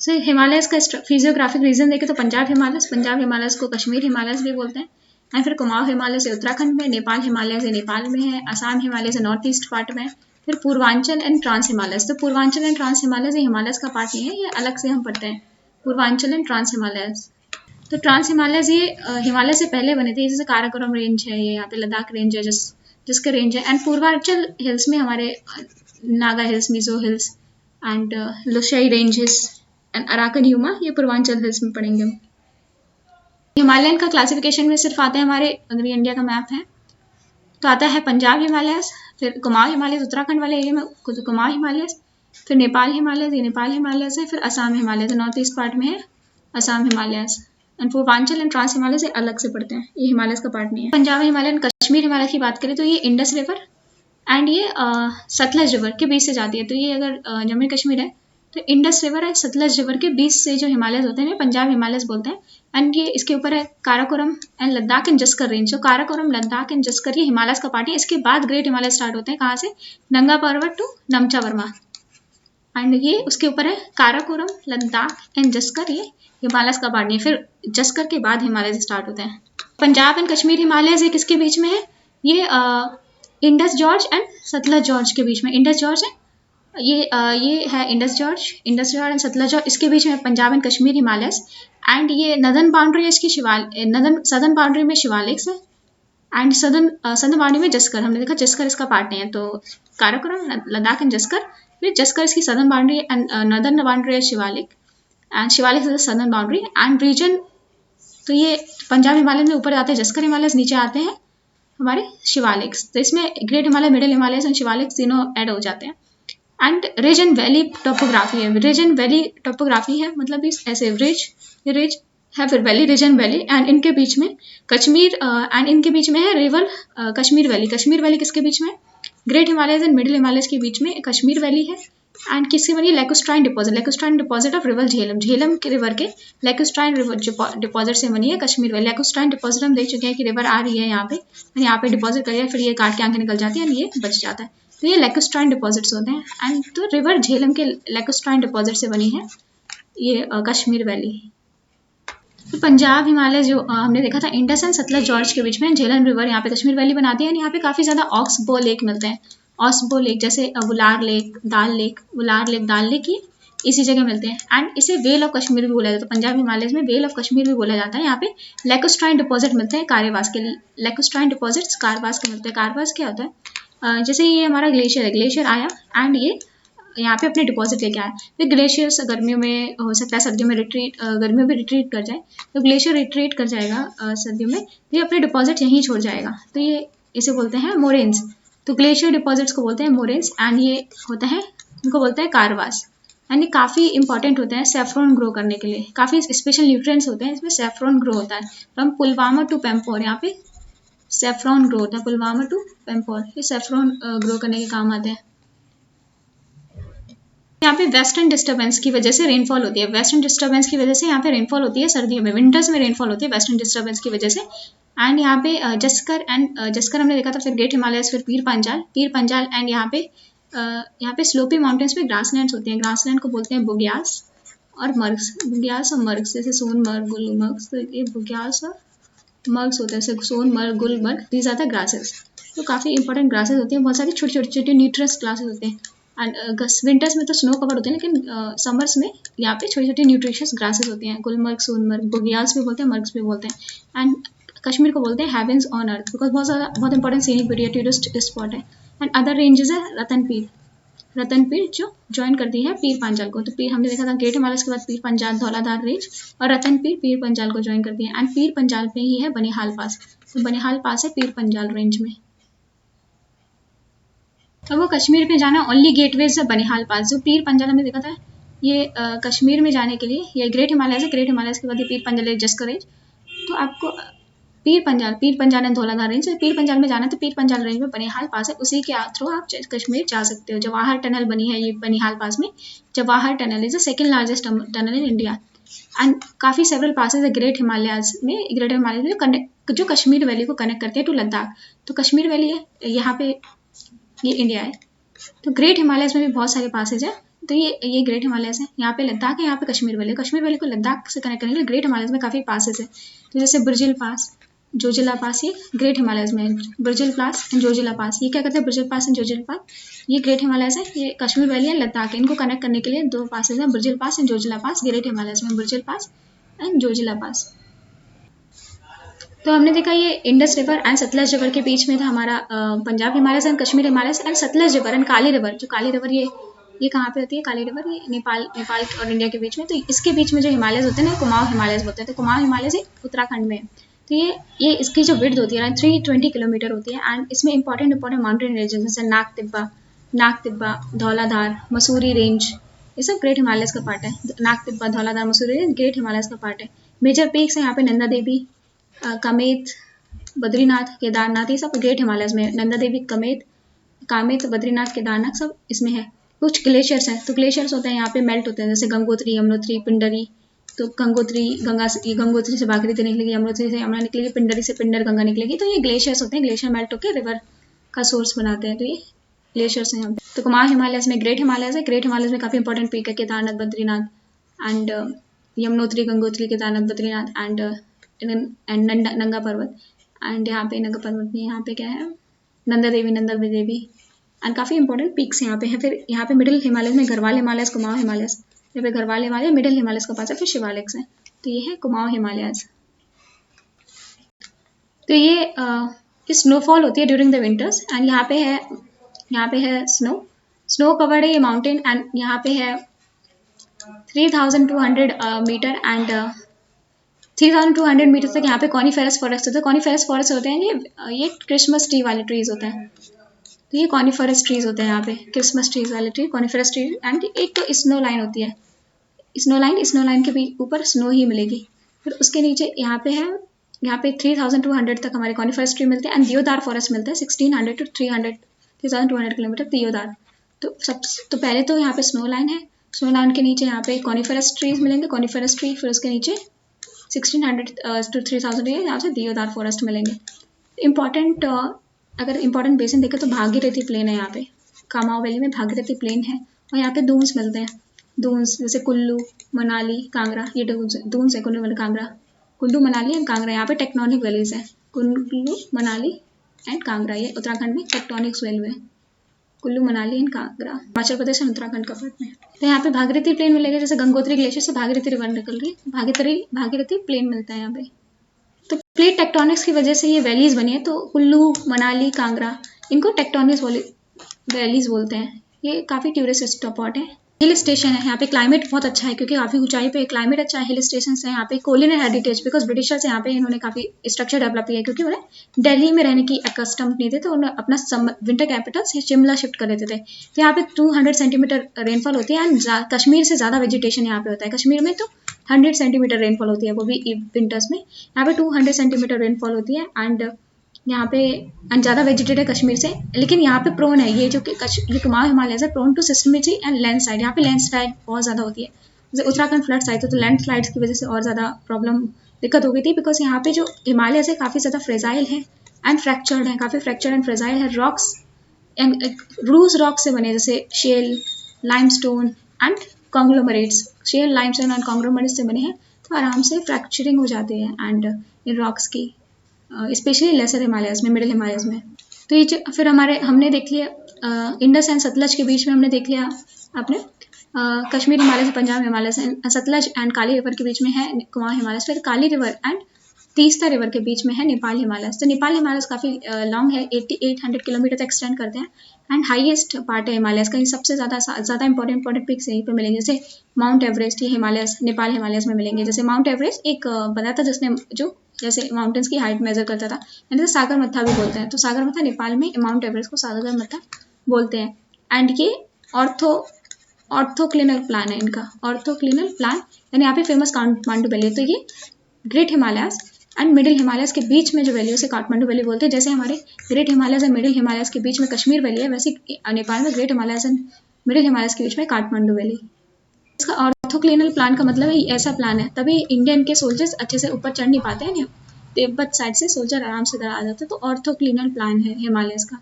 सो Himalayas का physiographic reason देखें तो पंजाब हिमालयस को कश्मीर हिमालयस भी बोलते हैं। एंड फिर कुमाऊं हिमालय से उत्तराखंड में, नेपाल हिमालय से नेपाल में है, असम हिमालय से नॉर्थ ईस्ट पार्ट में, फिर पूर्वांचल एंड ट्रांस हिमालयस। तो पूर्वांचल एंड ट्रांस हिमालयस ये हिमालयस का पार्ट नहीं है, ये अलग से हम पढ़ते हैं पूर्वांचल एंड ट्रांस हिमालयस। तो ट्रांस हिमालयस ये हिमालय से पहले बने थे, जैसे काराकोरम रेंज है, ये यहाँ पे लद्दाख रेंज है जिसके रेंज है। एंड पूर्वांचल हिल्स में हमारे Naga hills, Mizo hills and Lushai ranges and Arakan यूमा, ये पूर्वांचल हिल्स में पढ़ेंगे हम। हिमालयन का क्लासिफिकेशन में सिर्फ आते हैं हमारे, अगर ये इंडिया का मैप है तो आता है पंजाब हिमालयस, फिर कुमाऊं हिमालयस उत्तराखंड वाले एरिया में कुमाऊं हिमालयस, फिर नेपाल हिमालयस, ये नेपाल हिमालयस है, फिर Assam Himalayas, north east part में है Assam Himalayas. And Purvanchal and trans Himalaya से अलग से पढ़ते हैं, ये हिमालयस का पार्ट नहीं है। पंजाब हिमालयन कश्मीर हिमालय की बात करें तो ये इंडस रिवर एंड ये सतलज रिवर के बीच से जाती है। तो ये अगर जम्मू कश्मीर है तो इंडस रिवर है सतलज रिवर के बीच से जो हिमालयस होते हैं पंजाब हिमालयस बोलते हैं। एंड ये इसके ऊपर है Karakoram and Ladakh and Zanskar range. जो काराकोरम, लद्दाख एंड जस्कर ये हिमालयस का पार्ट है। इसके बाद ग्रेट हिमालय स्टार्ट होते हैं, कहाँ से, नंगा पर्वत टू नमचा वर्मा। एंड ये उसके ऊपर है काराकोरम, लद्दाख एंड जस्कर, ये हिमालयस का पार्ट नहीं है। फिर जस्कर के बाद हिमालय स्टार्ट होते हैं। पंजाब एंड कश्मीर हिमालयस ये किसके बीच में है, ये Indus George and Sutlej George के बीच में। इंडस जॉर्ज है ये है Indus George and Sutlej George, इसके बीच में Punjab and Kashmir Himalayas. And ये नदर्न बाउंड्री है इसकी सदर्न बाउंड्री में शिवालिक्स है एंड सदर्न बाउंड्री में जस्कर। हमने देखा जस्कर इसका पार्ट नहीं है, तो काराकोरम, लद्दाख एंड जस्कर, फिर जस्कर इसकी southern boundary and northern boundary है Shivalik and Shivalik is the southern boundary and region. तो ये पंजाब हिमालय में ऊपर आते हैं जस्कर हिमालयस, नीचे आते हैं हमारे शिवालिक्स। तो इसमें great Himalaya, middle Himalayas and Shivaliks तीनों ऐड हो जाते हैं। And ridge and valley topography है, रिज एंड वैली टोपोग्राफी है, मतलब इस ऐसे रिज है, फिर valley, ridge and valley, and इनके बीच में कश्मीर एंड इनके बीच में है river Kashmir valley. Kashmir valley किसके बीच में, great Himalayas and middle Himalayas के बीच में कश्मीर वैली है। एंड किससे बनी, लेकोस्ट्राइन डिपॉजिट ऑफ रिवर झेलम के रिवर के लेकोस्ट्राइन रिवर डिपॉजिट से बनी है कश्मीर वैली। लेकोस्ट्राइन डिपॉजिट हम देख चुके हैं कि रिवर आ रही है यहाँ पे डिपॉजिट करिए, फिर ये काट के आगे निकल जाती है और ये बच जाता है, तो ये लेकोस्ट्राइन डिपॉजिट्स होते हैं। एंड तो रिवर झेलम के लेकोस्ट्राइन डिपॉजिट से बनी है ये कश्मीर वैली। तो पंजाब हिमालय जो हमने देखा था इंडस एंड सतलज जॉर्ज के बीच में, झेलम रिवर यहाँ पे कश्मीर वैली बनाती है। यहाँ पे काफ़ी ज़्यादा ऑक्सबो लेक मिलते हैं, ऑक्सबो लेक जैसे वुलार लेक, दाल लेक ये इसी जगह मिलते हैं। एंड इसे वेल ऑफ कश्मीर भी बोला जाता है, पंजाब हिमालय में वेल ऑफ कश्मीर भी बोला जाता है। यहाँ पे लेकोस्ट्राइन डिपॉजिट मिलते हैं कारेवास के, लेकोस्ट्राइन डिपॉजिट्स कारवास के मिलते हैं। कारवास क्या होता है, जैसे ये हमारा ग्लेशियर है, ग्लेशियर आया एंड ये यहाँ पे अपने डिपॉजिट लेके आया, फिर ग्लेशियर्स गर्मियों में हो सकता है सर्दियों में गर्मियों में रिट्रीट कर जाए, तो ग्लेशियर रिट्रीट कर जाएगा सर्दियों में, तो ये अपने डिपॉजिट यहीं छोड़ जाएगा, तो ये इसे बोलते हैं मोरेन्स। तो ग्लेशियर डिपॉजिट्स को बोलते हैं मोरेन्स एंड ये होता है, इनको बोलते हैं कारवास। एंड ये काफ़ी इंपॉर्टेंट होते हैं सेफ्रॉन ग्रो करने के लिए, काफ़ी स्पेशल न्यूट्रिएंट्स होते हैं इसमें, सेफ्रॉन ग्रो होता है फ्रॉम पुलवामा टू पेम्पोर। यहाँ पे सेफ्रॉन ग्रो होता है पुलवामा टू पेम्पोर, ये सेफ्रॉन ग्रो करने के काम आते हैं। यहाँ पे वेस्टर्न डिस्टर्बेंस की वजह से रेनफॉल होती है, वेस्टर्न डिस्टर्बेंस की वजह से यहाँ पे रेनफॉल होती है सर्दियों में, विंटर्स में रेनफॉल होती है वेस्टर्न डिस्टर्बेंस की वजह से। एंड यहाँ पे जस्कर हमने देखा था, फिर ग्रेट हिमालयस, फिर पीर पंजाल एंड यहाँ पे स्लोपी माउंटेन्स में ग्रासलैंड्स होते हैं, ग्रासलैंड को बोलते हैं बुग्याल्स और मर्ग्स, जैसे सोनमर्ग, गुलमर्ग, तो ये बुग्याल्स और मर्ग्स होते हैं, Sonamarg, Gulmarg, these are the grasses. तो काफ़ी इंपॉर्टेंट ग्रासेस होती हैं, बहुत सारी छोटे न्यूट्रिएंट्स ग्रासेस होते हैं। एंड विंटर्स में तो स्नो कवर होते हैं, लेकिन समर्स में यहाँ पे छोटी न्यूट्रिशियस ग्रासेस होती हैं, गुलमर्ग, सोनमर्ग, बुग्याल्स भी बोलते हैं, मर्ग्स भी बोलते हैं। एंड कश्मीर को बोलते हैं हेवंस ऑन अर्थ, बिकॉज बहुत important scenic beauty tourist spot है। एंड अदर रेंजेस है रतनपीर जो ज्वाइन करती है पीर पंजाल को। तो पीर हमने देखा था ग्रेट हिमालयस के बाद पीर पंजाल, धौलाधार रेंज, और रतनपीर पीर पंजाल को ज्वाइन करती है। एंड पीर पंजाल पे ही है बनिहाल पास, तो बनिहाल पास है पीर पंजाल रेंज में। तो वो कश्मीर में जाना ओनली गेटवेज है बनिहाल पास। जो पीर पंजाल हमने देखा था ये कश्मीर में जाने के लिए, ये ग्रेट हिमालयस है, ग्रेट हिमालयस के बाद ये पीर पंजाल जस्कर रेंज। तो आपको पीर पंजाल एंड धौलाधार रेंज, पीर पंजाल में जाना है तो पीर पंजाल रेंज में बनिहाल पास है, उसी के थ्रू आप कश्मीर जा सकते हो। जवाहर टनल बनी है ये बनिहाल पास में, Jawahar tunnel is the second largest tunnel in India. And काफ़ी सेवरल पासेज है ग्रेट हिमालयस में जो कश्मीर वैली को कनेक्ट करते हैं टू लद्दाख। तो कश्मीर वैली है यहाँ पे, ये इंडिया है। तो ग्रेट हिमालयस में भी बहुत सारे पासेज है तो ये ग्रेट हिमालयस है। यहाँ पे लद्दाख है, यहाँ पे कश्मीर वैली। कश्मीर वैली को लद्दाख से कनेक्ट करने के लिए ग्रेट हिमालयस में काफ़ी पासेस है। तो जैसे ब्रजिल पास, जोजिला पास, ये ग्रेट हिमालयस में है। ब्रजिल पास एंड जोजिला पास, ये क्या कहते हैं, ब्रजिल पास एंड जोजिला पास, ये ग्रेट हिमालयस है। ये कश्मीर वैली है, लद्दाख है, इनको कनेक्ट करने के लिए 2 पासेस हैं, Burzil pass and Zojila pass. Great Himalayas में ब्रजिल पास एंड जोजिला पास। तो हमने देखा ये Indus river and Sutlej river के बीच में था हमारा Punjab Himalayas and Kashmir Himalayas and Sutlej river and Kali river. जो काली रिवर ये कहाँ पे होती है काली रिवर? ये नेपाल और इंडिया के बीच में। तो इसके बीच में जो हिमालयस होते हैं ना, कुमाऊं हिमालयस बोलते हैं। तो कुमाऊं हिमालयस उत्तराखंड में है। तो ये इसकी जो विड्थ होती है 320 किलोमीटर होती है। एंड इसमें इंपॉर्टेंट माउंटेन रेंजेस जैसे नाग तिब्बा, धौलाधार, मसूरी रेंज, ये सब ग्रेट हिमालयस का पार्ट है। नाग तिब्बा, धौलाधार, मसूरी रेंज ग्रेट हिमालयस का पार्ट है। मेजर पीक्स है यहाँ पे नंदा देवी, कामेत, बद्रीनाथ, केदारनाथ, ये सब ग्रेट हिमालयस में। नंदा देवी, कामेत, बद्रीनाथ, केदारनाथ सब इसमें है। कुछ ग्लेशियर्स हैं, तो ग्लेशियर्स होते हैं यहाँ पे मेल्ट होते हैं, जैसे गंगोत्री, यमुनोत्री, पिंडरी। तो गंगोत्री से भागीरथी निकलेगी, यमुनोत्री से यमुना निकलेगी, पिंडरी से पिंडर गंगा निकलेगी। तो ये ग्लेशियर्स होते हैं, ग्लेशियर मेल्ट होकर रिवर का सोर्स बनाते हैं। तो ये ग्लेशियर्स हैं यहाँ पे। तो कुमाऊं हिमालयस में ग्रेट हिमालयस है। ग्रेट हिमालयस में काफ़ी इंपॉर्टेंट पीक है, केदारनाथ, बद्रीनाथ एंड यमुनोत्री, गंगोत्री, केदारनाथ, बद्रीनाथ एंड नंगा पर्वत। एंड यहाँ पे नंगा पर्वत में यहाँ पे क्या है, नंदा देवी एंड काफ़ी इंपॉर्टेंट पीक्स यहाँ पे है। फिर यहाँ पे मिडिल हिमालयस में गढ़वाल हिमालयस, कुमाऊं हिमालयस। यहाँ पे गढ़वाल हिमालय, मिडिल हिमालयस का पास है, फिर शिवालिक्स है। तो ये है कुमाऊं हिमालयस। तो ये स्नोफॉल होती है ड्यूरिंग द विंटर्स। एंड यहाँ पे है स्नो कवर्ड है ये माउंटेन। एंड यहाँ पे है 3200 मीटर एंड 3200 मीटर तक यहाँ पे कॉनिफेरस फॉरेस्ट होता है। कॉनिफेरस फॉरेस्ट होते हैं ये क्रिसमस ट्री वाले ट्रीज होते हैं। तो ये कॉनिफेरस ट्रीज होते हैं यहाँ पे, क्रिसमस ट्रीज वाले ट्री, कॉनिफेरस ट्री। एंड एक तो स्नो लाइन होती है, स्नो लाइन के भी ऊपर स्नो ही मिलेगी। फिर उसके नीचे यहाँ पे 3200 तक हमारे कॉनिफेरस ट्री मिलते हैं। एंड दियोदार फॉरेस्ट मिलता है 1600 to 3200 किलोमीटर दियोदार। तो पहले तो यहाँ पे स्नो लाइन है, स्नो लाइन के नीचे यहाँ पे कॉनिफेरस ट्रीज मिलेंगे, कॉनिफेरस ट्री। फिर उसके नीचे 1600 to 3000 यहाँ से दियोदार फॉरेस्ट मिलेंगे। अगर इम्पोर्टेंट बेसिन देखें तो भागीरथी प्लेन है यहाँ पे, कामाओं वैली में भागीरथी प्लेन है। और यहाँ पे दून्स मिलते हैं, दून्स जैसे कुल्लू, मनाली, कांगड़ा। ये दून्स है, कुल्लू, मनाली एंड कांगड़ा। यहाँ पे टेक्टोनिक वैलीज है, कुल्लू, मनाली एंड कांगड़ा। ये उत्तराखंड में टेक्टोनिक वैली है, कुल्लू, मनाली एंड कांगड़ा। हिमाचल प्रदेश एंड उत्तराखंड का पार्ट में। तो यहाँ पे भागीरथी प्लेन मिलेगा, जैसे गंगोत्री ग्लेशियर से भागीरथी रिवर निकल रही है, भागीरथी प्लेन मिलता है यहाँ पे। तो प्लेट टेक्टोनिक्स की वजह से ये वैलीज बनी है। तो कुल्लू, मनाली, कांगड़ा, इनको टेक्टोनिक्स वैलीज बोलते हैं। ये काफ़ी टूरिस्ट स्पॉट है। हिल स्टेशन है, यहाँ पे क्लाइमेट बहुत अच्छा है क्योंकि काफ़ी ऊंचाई पे क्लाइमेट अच्छा है। हिल स्टेशन है यहाँ पे। कोलिनर हेरिटेज, बिकॉज ब्रिटिशर्स यहाँ पे इन्होंने काफ़ी स्ट्रक्चर डेवलप किया है क्योंकि उन्हें दिल्ली में रहने की अकस्टम नहीं थे, तो उन्होंने अपना विंटर कैपिटल से शिमला शिफ्ट कर देते थे। तो यहाँ पे 200 सेंटीमीटर रेनफॉल होती है। एंड कश्मीर से ज़्यादा वेजिटेशन यहाँ पे होता है। कश्मीर में तो 100 सेंटीमीटर रेनफॉल होती है, वो भी विंटर्स में। यहाँ पे 200 सेंटीमीटर रेनफॉल होती है। एंड यहाँ पे ज़्यादा वेजिटेटेड है कश्मीर से, लेकिन यहाँ पे प्रोन है ये ये कुमाऊं हिमालय है, prone to seismicity and landslide. यहाँ पे लैंडस्लाइड बहुत ज़्यादा होती है। जैसे उत्तराखंड फ्लड्स आए थे तो लैंडस्लाइड्स की वजह से और ज़्यादा दिक्कत हो गई थी, बिकॉज यहाँ पे जो हिमालय है काफ़ी ज़्यादा फ्रेजाइल है एंड फ्रैक्चर्ड है, काफ़ी फ्रैक्चर्ड एंड फ्रेजाइल है। रॉक्स एंड रूज रॉक से बने, जैसे shale, limestone and conglomerates. Shale, limestone and conglomerates से बने हैं, तो आराम से फ्रैक्चरिंग हो जाते हैं एंड इन रॉक्स की, स्पेशली लेसर हिमालयस में, मिडिल हिमालयस में। तो ये फिर हमने देख लिया इंडस एंड सतलज के बीच में हमने देख लिया आपने कश्मीर हिमालय से पंजाब हिमालय से। सतलज एंड काली रिवर के बीच में है कुमाऊं हिमालयस। फिर काली रिवर एंड तीस्ता रिवर के बीच में है नेपाल हिमालयस। तो नेपाल हिमालयस काफ़ी लॉन्ग है, 8800 किलोमीटर तक एक्सटेंड करते हैं एंड हाईएस्ट पार्ट है हिमालयस का। सबसे ज़्यादा इंपॉर्टेंट पिक्स यहीं पर मिलेंगे, जैसे माउंट एवरेस्ट, ये हिमालयस नेपाल हिमालयस में मिलेंगे। जैसे माउंट एवरेस्ट एक बताया था जिसने जो जैसे माउंटेन्स की हाइट मेजर करता था, यानी सागर मत्था भी बोलते हैं। तो सागर मत्था नेपाल में, माउंट एवरेस्ट को सागर मत्था बोलते हैं। एंड ये ऑर्थोक्लिनल प्लान है इनका, ऑर्थोक्लिनल प्लान, यानी यहाँ पे फेमस काठमांडू वैली है। तो ये great Himalayas and middle Himalayas के बीच में जो वैली है उसे काठमांडू वैली बोलते हैं। जैसे हमारे great Himalayas and middle Himalayas के बीच में कश्मीर वैली है, वैसे नेपाल में great Himalayas and middle Himalayas के बीच में काठमांडू वैली। इसका ऑर्थोक्लिनल प्लान का मतलब है ऐसा प्लान है, तभी इंडियन के सोल्जर्स अच्छे से ऊपर चढ़ नहीं पाते हैं, तिब्बत साइड से सोल्जर आराम से आ जाते हैं। तो ऑर्थोक्लिनल प्लान है हिमालयस का।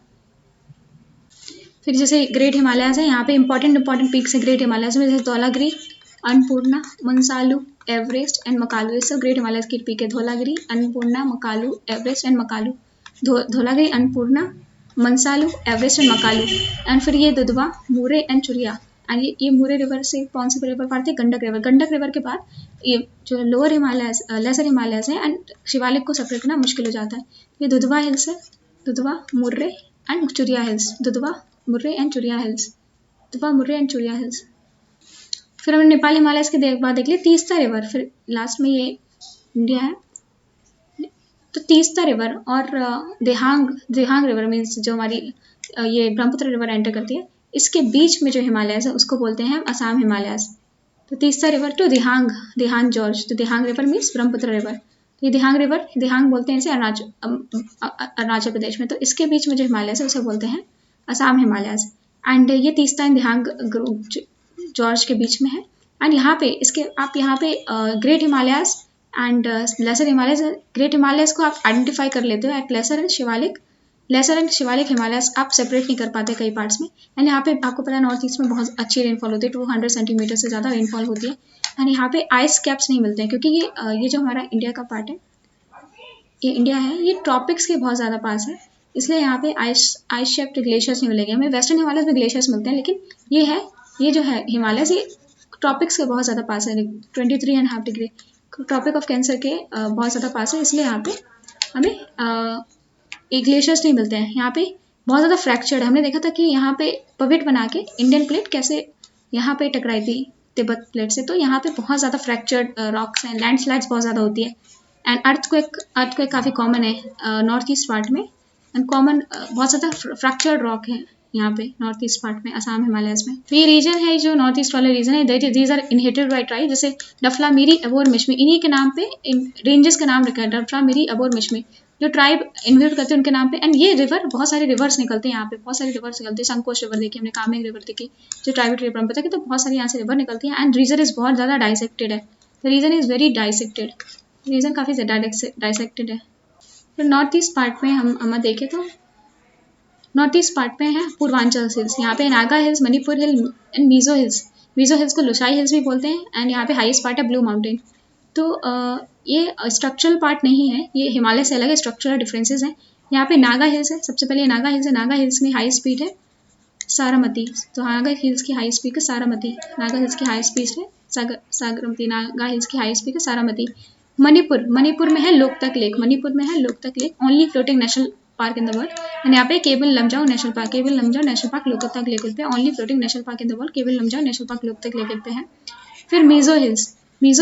फिर जैसे ग्रेट हिमालयाज है, यहाँ पे इंपॉर्टेंट पीक्स है ग्रेट हिमालयाज में, जैसे धौलागिरी, अन्नपूर्णा, मनसालू, एवरेस्ट एंड मकालू। ये सब ग्रेट हिमालयाज की पीक है, Dhaulagiri, Annapurna, Makalu, Everest and Makalu. Dhaulagiri, Annapurna, Manaslu, Everest and Makalu. And फिर ये दुधवा, मुरे एंड चुरिया। एंड ये मुरे रिवर से कौन से रिवर पड़ते हैं? गंडक रिवर। गंडक रिवर के बाद ये जो लोअर हिमालयाज, लेसर हिमालयाज है एंड शिवालिक को सेपरेट करना मुश्किल हो जाता है। ये दुधवा हिल्स है, Dudhwa, Murree and Churia hills, Dudhwa, Murree and Churia hills, Dudhwa, Murree and Churia hills. फिर हमने नेपाल हिमालयस के बाद देख लिया तीस्ता रिवर। फिर लास्ट में ये इंडिया है, तो तीस्ता रिवर और देहांग रिवर मीन्स जो हमारी ये ब्रह्मपुत्र रिवर एंटर करती है, इसके बीच में जो हिमालयस है उसको बोलते हैं हम असम हिमालयस। तो Teesta river to Dihang gorge, तो Dihang river means Brahmaputra river. ये देहांग रिवर, देहांग बोलते हैं इसे अरुणाचल प्रदेश में, तो इसके बीच में जो हिमालयस है उसे बोलते हैं असम हिमालयस। एंड ये तीस्ता एंड देहांग जॉर्ज के बीच में है। एंड यहाँ पे आप यहाँ पे great Himalayas and lesser Himalayas, great Himalayas को आप आइडेंटिफाई कर लेते हो at lesser and Shivalik Himalayas आप सेपरेट नहीं कर पाते कई पार्ट्स में। एंड यहाँ पे आपको पता है नॉर्थ ईस्ट में बहुत अच्छी रेनफॉल होती है, 200 सेंटीमीटर से ज़्यादा रेनफॉल होती है। एंड यहाँ पे आइस कैप्स नहीं मिलते हैं, क्योंकि ये जो हमारा इंडिया का पार्ट है, ये इंडिया है, ये ट्रॉपिक्स के बहुत ज़्यादा पास है, इसलिए यहाँ पे आइस शेप्ड ग्लेशियर्स नहीं मिलेंगे हमें। वेस्टर्न हिमालयस में ग्लेशियर्स मिलते हैं, लेकिन ये जो है हिमालयस, ये ट्रॉपिक्स के बहुत ज़्यादा पास है, 23.5 डिग्री ट्रॉपिक ऑफ कैंसर के बहुत ज़्यादा पास है, इसलिए यहाँ पे हमें ग्लेशियर्स नहीं मिलते हैं। यहाँ पे बहुत ज़्यादा फ्रैक्चर्ड है। हमने देखा था कि यहाँ पे पविट बना के इंडियन प्लेट कैसे यहाँ पे टकराई थी तिब्बत प्लेट से, तो यहाँ पे बहुत ज़्यादा फ्रैक्चर्ड रॉक्स हैं, लैंडस्लाइड्स बहुत ज़्यादा होती है। एंड अर्थक्वेक काफ़ी कॉमन है नॉर्थ ईस्ट पार्ट में, एंड बहुत ज़्यादा फ्रैक्चर्ड रॉक है यहाँ पे नॉर्थ ईस्ट पार्ट में, असम हिमालयस में। तो ये रीजन है जो नॉर्थ ईस्ट वाला रीजन है, these are inherited by tribe, जैसे डफला मिरी, अबोर, मिश्मी, इन्हीं के नाम पे रेंजेस का नाम रखा है, डफला मिरी, अबोर, मिश्मी, जो ट्राइब इनहेरिट करते हैं उनके नाम पे। एंड ये रिवर, बहुत सारे रिवर्स निकलते हैं यहाँ पे, बहुत सारे रिवर्स निकलते हैं। संकोच रिवर देखिए हमने, कामेंग रिवर देखी, जो ट्राइबल रिवर पता है, तो बहुत सारी यहाँ से रिवर निकलती है। एंड रीजन इज बहुत ज़्यादा डाइसेक्टेड है, the region is very dissected, region काफ़ी ज़्यादा डाइसेक्टेड है। फिर नॉर्थ ईस्ट पार्ट में हम देखें तो नॉर्थ ईस्ट पार्ट में है पूर्वांचल हिल्स, यहाँ पे Naga hills, Manipur hill and Mizo hills को लुसाई हिल्स भी बोलते हैं। एंड यहाँ पे हाईएस्ट पार्ट है ब्लू माउंटेन। तो ये स्ट्रक्चरल पार्ट नहीं है, ये हिमालय से अलग है, स्ट्रक्चरल डिफरेंसेस हैं। यहाँ पे नागा हिल्स है, सबसे पहले नागा हिल्स है, नागा हिल्स में हाई स्पीड है सारामती, तो नागा हिल्स की हाई स्पीड है सारामती, नागा हिल्स की हाई स्पीड है सागरमती, नागा हिल्स की हाई स्पीड है सारामती। मणिपुर में है Loktak lake, only floating national park in the world. And यहाँ पे केवल Lamjao national park Loktak lake पे, only floating national park in the world, केवल Lamjao national park Loktak lake पे है। फिर मीजो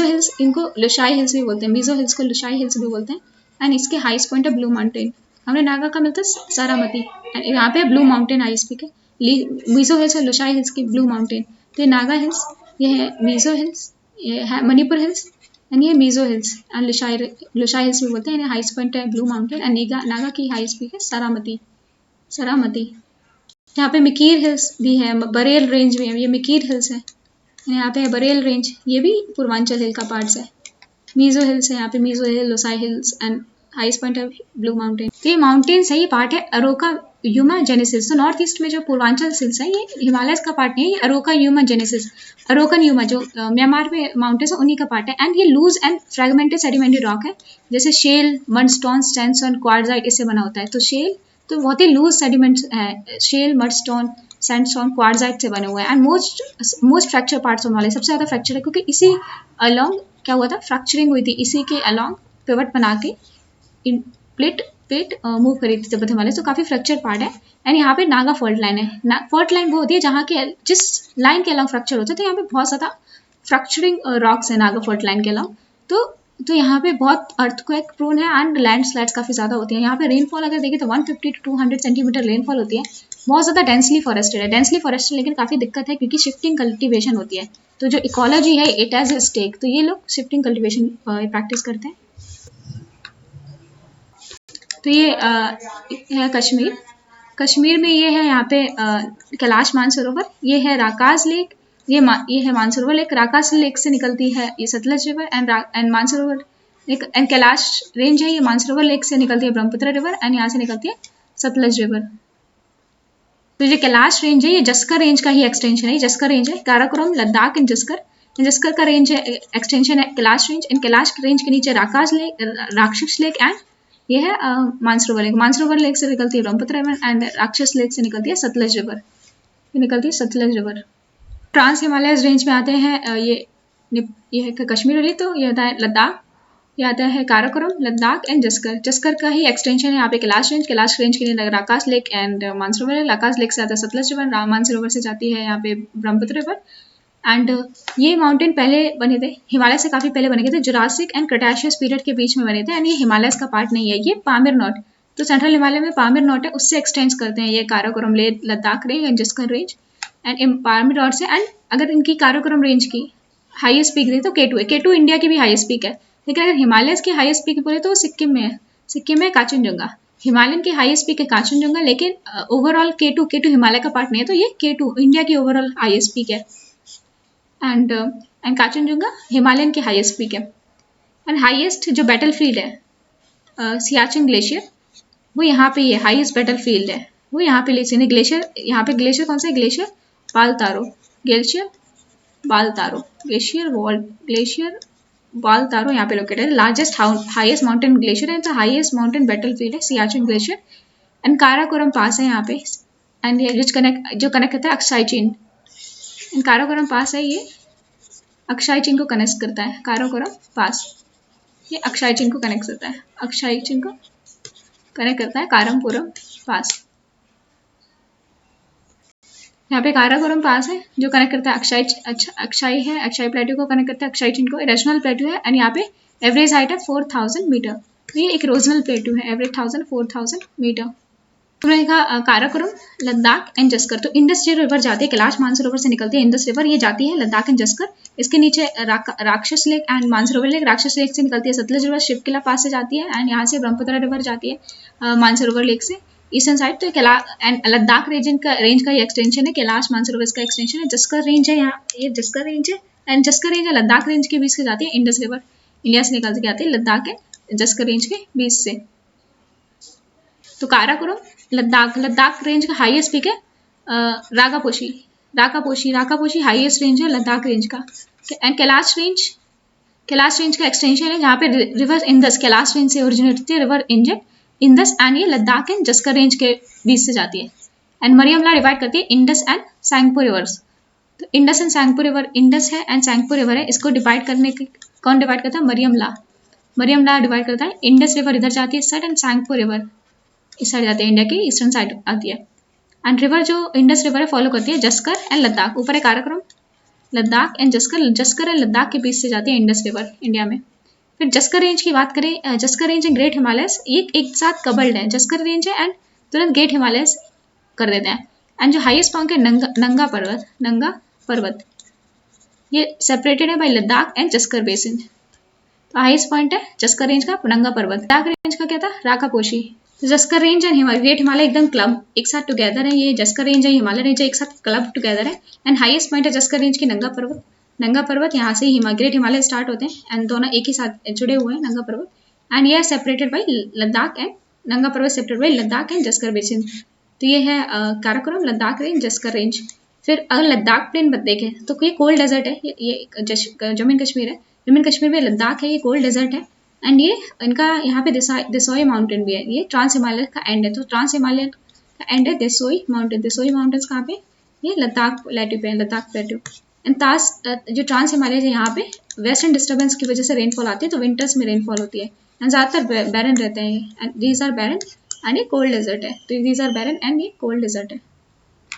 हिल्स इनको लुशाई हिल्स भी बोलते हैं, मीजो हिल्स को लुशाई हिल्स भी बोलते हैं। एंड इसके हाईएस्ट पॉइंट है ब्लू माउंटेन, हमने नागा का मिलता है सारामती, एंड यहाँ पे ब्लू माउंटेन हाईएस्ट पीक है, मीजो हिल्स और लुशाई हिल्स की ब्लू माउंटेन। तो ये नागा हिल्स, ये है मीजो हिल्स, ये है मणिपुर हिल्स, एंड ये Mizo hills and Lushai hills भी बोलते हैं। हाईएस्ट पॉइंट है ब्लू माउंटेन, एंड नागा की हाईएस्ट पीक है सारामती। यहाँ पे मिकीर हिल्स भी है, बरेल रेंज भी है, ये मिकीर हिल्स है। यहाँ पे है बरेल रेंज, ये भी पूर्वांचल हिल का पार्ट्स है। मीजो हिल्स है, यहाँ पे Mizo hill, Lushai hills and highest point है ब्लू माउंटेन। तो ये माउंटेन्स है, ये पार्ट है अरोका यूमा जेनेसिस। तो नॉर्थ ईस्ट में जो पूर्वांचल हिल्स है ये हिमालयस का पार्ट नहीं है, ये अरोका यूमा जेनेसिस, अरोकन यूमा जो म्यांमार में माउंटेन्स है उन्हीं का पार्ट है। एंड ये loose and fragmented sedimentary rock है, जैसे शेल, मडस्टोन, सैंडस्टोन, क्वार्ट्जाइट इससे बना होता है। तो शेल तो बहुत ही लूज सेडिमेंट्स है, शेल, मडस्टोन, सैंडस्टोन, क्वार्ट्जाइट से बने हुए हैं। एंड मोस्ट फ्रैक्चर पार्ट्स होने वाले, सबसे ज़्यादा फ्रैक्चर है, क्योंकि इसी अलॉन्ग क्या हुआ था, फ्रैक्चरिंग हुई थी, इसी के अलॉन्ग पिवट बना के प्लेट मूव करी थी तिब्बत हिमालय, तो काफ़ी फ्रैक्चर पार्ट है। एंड यहाँ पे नागा फॉल्ट लाइन है, फॉल्ट लाइन वो होती है जहाँ के जिस लाइन के अलॉन्ग फ्रैक्चर होता है, तो यहाँ पे बहुत ज़्यादा फ्रैक्चरिंग रॉक्स है नागा फॉल्ट लाइन के अलॉन्ग। तो यहाँ पे बहुत अर्थक्वेक प्रोन है एंड लैंडस्लाइड्स काफ़ी ज़्यादा होती है। यहाँ पे रेनफॉल अगर देखें तो 150 to 200 सेंटीमीटर रेनफॉल होती है, बहुत ज़्यादा डेंसली फॉरेस्टेड लेकिन काफ़ी दिक्कत है क्योंकि शिफ्टिंग कल्टिवेशन होती है, तो जो इकोलॉजी है इट एज ए स्टेक, तो ये लोग शिफ्टिंग कल्टिवेशन प्रैक्टिस करते हैं। तो ये है कश्मीर में ये है यहाँ पे कैलाश मानसरोवर, ये है राकाज लेक, ये है मानसरोवर लेक, राकाज लेक से निकलती है ये Sutlej river, and Mansarovar and Kailash range है, ये मानसरोवर लेक से निकलती है ब्रह्मपुत्र रिवर, एंड यहाँ से निकलती है सतलज रिवर। तो ये कैलाश रेंज है, ये जस्कर रेंज का ही एक्सटेंशन है। जस्कर रेंज है, काराकोरम, लद्दाख एंड जस्कर। जस्कर का रेंज है, एक्सटेंशन है कैलाश रेंज। इन कैलाश रेंज के नीचे Rakas lake, Rakshas lake and ये है मानसरोवर लेक। मानसरोवर लेक से निकलती है Brahmaputra river and Rakshas lake से निकलती है सतलज रिवर। ये निकलती है Sutlej river. Trans Himalayas range में आते हैं ये है कश्मीर वैली, तो ये आता है लद्दाख, ये आता है काराकोरम, लद्दाख एंड जस्कर। जस्कर का ही एक्सटेंशन है यहाँ पे कैलाश रेंज। कैलाश रेंज के लिए राकाश लेक एंड मानसरोवर है। राकाश लेक से आता है सतलज रिवर, मानसरोवर से जाती है यहाँ पे ब्रह्मपुत्र रिवर। एंड ये माउंटेन पहले बने थे, हिमालय से काफ़ी पहले बने थे, जुरासिक एंड क्रेटाशियस पीरियड के बीच में बने थे। एंड ये हिमालयस का पार्ट नहीं है, ये पामीर नॉट, तो सेंट्रल हिमालय में पामीर नॉट है, उससे एक्सटेंड करते हैं ये Karakoram lake, Ladakh range and Zanskar range and Pamir knot से। एंड अगर इनकी काराकोरम रेंज की हाईएस्ट पीक दे तो K2 है। K2 इंडिया की भी हाईएस्ट पीक है, लेकिन अगर हिमालयस की हाईएस्ट पीक बोले तो सिक्किम में है। सिक्किम में कांचनजंगा। हिमालयन की हाईएस्ट पीक है कांचनजंगा, लेकिन ओवरऑल K2 हिमालय का पार्ट नहीं है, तो ये K2 इंडिया की ओवरऑल हाईएस्ट पीक है। एंड कांचनजंगा हिमालयन की हाईएस्ट पीक है। एंड हाईएस्ट जो बैटलफील्ड है सियाचिन ग्लेशियर, वो यहाँ पे ये हाईएस्ट बैटलफील्ड है, वो यहाँ पे लेकिन ग्लेशियर, यहाँ पे ग्लेशियर कौन सा है, ग्लेशियर बालतारो, ग्लेशियर बालतारो, ग्लेशियर बालतारो यहाँ पे लोकेटेड है। लार्जेस्ट हाईएस्ट माउंटेन ग्लेशियर है, तो हाईएस्ट माउंटेन बैटलफील्ड है सियाचिन ग्लेशियर। एंड काराकोरम पास है यहाँ पे, एंड ये जो कनेक्ट करता है अक्षय चीन। काराकोरम पास है, ये अक्षय चीन को कनेक्ट करता है। काराकोरम पास ये अक्षय चीन को कनेक्ट करता है, अक्षय चीन को कनेक्ट करता है काराकोरम पास। यहाँ पे काराकोरम पास है जो कनेक्ट करता है अक्षय है, अक्षय प्लेट्यू को कनेक्ट करता है अक्षय चीन को। रीजनल प्लेट्यू है एंड यहाँ पे एवरेज हाइट है 4000 मीटर, तो ये एक रीजनल प्लेट्यू है, एवरेज 4000 मीटर। तुमने देखा काराकोरम, लद्दाख एंड जस्कर। तो इंडस रिवर जाती है, कैलाश मानसरोवर से निकलती है इंडस रिवर, ये जाती है लद्दाख एंड जस्कर। इसके नीचे राक्षस lake and Mansarovar lake. Rakshas lake से निकलती है सतलज रिवर, शिवकिला पास से जाती है, एंड यहाँ से ब्रह्मपुत्र रिवर जाती है मानसरोवर लेक से ईस्टर्न साइड। तो एंड लद्दाख रेंज का ही एक्सटेंशन है, कैलाश मानसरोवर का एक्सटेंशन है। जस्कर रेंज है यहाँ, ये जस्कर रेंज है, एंड जस्कर रेंज है लद्दाख रेंज के बीच से जाती है इंडस रिवर, इंडिया से निकल के आती है लद्दाख एंड जस्कर रेंज के बीच से। तो काराकोरम, लद्दाख रेंज का हाईएस्ट पीक है राकापोशी हाईएस्ट रेंज है लद्दाख रेंज का। एंड कैलाश रेंज का एक्सटेंशन है, जहाँ पे रिवर इंदस कैलाश रेंज से ओरिजिनेट होती है, रिवर इंदस एंड ये लद्दाख एंड जस्कर रेंज के बीच से जाती है। एंड मरियमला डिवाइड करती है इंडस एंड सैंगपो रिवर्स। तो Indus and Tsangpo river, Indus है एंड सैंगपो रिवर है, इसको डिवाइड करने के कौन डिवाइड करता है, मरियमला डिवाइड करता है। इंडस रिवर इधर जाती है इस साइड, एंड सैंगपो रिवर इस साइड जाती है, इंडिया की ईस्टर्न साइड आती है। एंड रिवर जो इंडस रिवर है फॉलो करती है जस्कर एंड लद्दाख। ऊपर है काराकोरम, लद्दाख एंड जस्कर एंड लद्दाख के बीच से जाती है इंडस रिवर इंडिया में। फिर जस्कर रेंज की बात करें, Zanskar range and great Himalayas ये एक साथ कबल्ड है, जस्कर रेंज है एंड तुरंत ग्रेट हिमालयस कर देते हैं। एंड जो हाईएस्ट पॉइंट है नंगा पर्वत ये सेपरेटेड है bye Ladakh and Zanskar basin. तो हाईएस्ट पॉइंट है जस्कर रेंज का नंगा पर्वत। लद्दाख रेंज का क्या था, राकापोशी। तो Zanskar range and great Himalaya एकदम क्लब एक साथ टुगेदर है, ये जस्कर रेंज है हिमालय रेंज है एक साथ क्लब टुगेदर है। एंड हाईएस्ट पॉइंट है जस्कर रेंज की नंगा पर्वत, यहाँ से ग्रेट हिमालय स्टार्ट होते हैं एंड दोनों एक ही साथ जुड़े हुए हैं नंगा पर्वत। एंड ये separated by Ladakh and Nanga Parbat separated by Ladakh and Zanskar basin. तो ये है काराकोरम, लद्दाख रेंज, जस्कर रेंज। फिर अगर लद्दाख प्लेन देखें तो ये कोल्ड डेजर्ट है, ये जम्मू कश्मीर है, जम्मू कश्मीर में लद्दाख है, ये कोल्ड डेजर्ट है। एंड ये इनका यहाँ पे देसोई माउंटेन भी है, ये ट्रांस हिमालय का एंड है, तो ट्रांस हिमालय का एंड है देसोई माउंटेन्स कहाँ पे, ये लद्दाख प्लेट्यू पे है, लद्दाख प्लेट्यू। एंड जो ट्रांस हिमालय है यहाँ पे वेस्टर्न डिस्टर्बेंस की वजह से रेनफॉल आती है, तो विंटर्स में रेनफॉल होती है एंड ज़्यादातर बैरन रहते हैं, and these are barren and ये कोल्ड डेजर्ट है, तो दीज आर बैरन एंड ये कोल्ड डेजर्ट है।